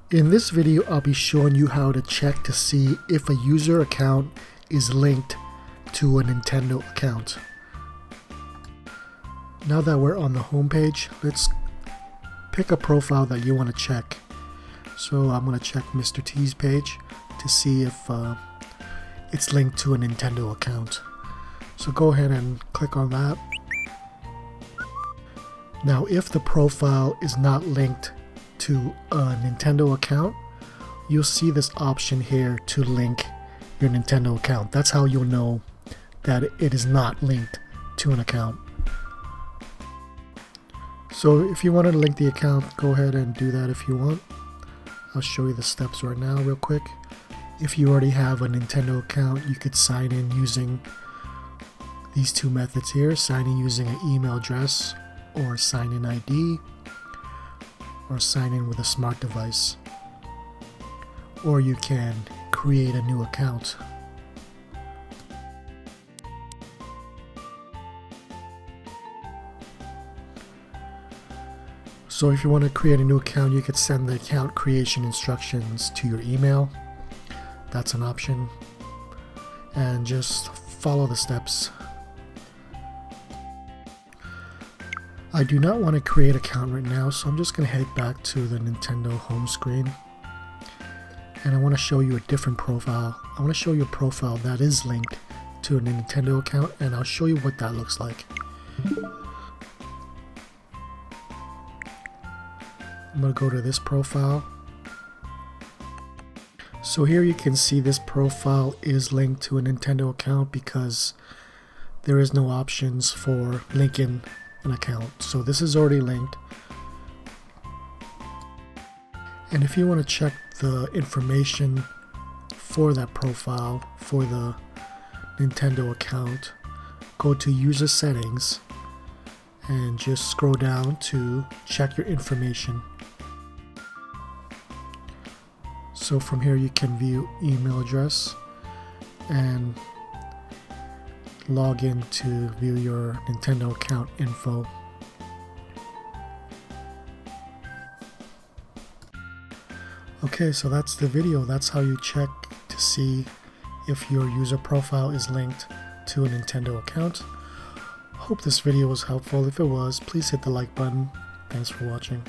In this video, I'll be showing you how to check to see if a user account is linked to a Nintendo account. Now that we're on the home page, let's pick a profile that you want to check. So I'm going to check Mr. T's page to see if it's linked to a Nintendo account. So go ahead and click on that. Now if the profile is not linked to a Nintendo account, you'll see this option here to link your Nintendo account. That's how you'll know that it is not linked to an account. So if you want to link the account, go ahead and do that if you want. I'll show you the steps right now real quick. If you already have a Nintendo account, you could sign in using these two methods here: sign in using an email address, or sign in ID, or sign in with a smart device. Or you can create a new account. So if you want to create a new account, you could send the account creation instructions to your email. That's an option. And just follow the steps. I do not want to create an account right now, so I'm just going to head back to the Nintendo home screen. And I want to show you a different profile. I want to show you a profile that is linked to a Nintendo account, and I'll show you what that looks like. I'm going to go to this profile. So here you can see this profile is linked to a Nintendo account because there is no options for linking an account. So this is already linked. And if you want to check the information for that profile for the Nintendo account, go to user settings and just scroll down to check your information. So from here you can view email address and log in to view your Nintendo account info. Okay, so that's the video. That's how you check to see if your user profile is linked to a Nintendo account. Hope this video was helpful. If it was, please hit the like button. Thanks for watching.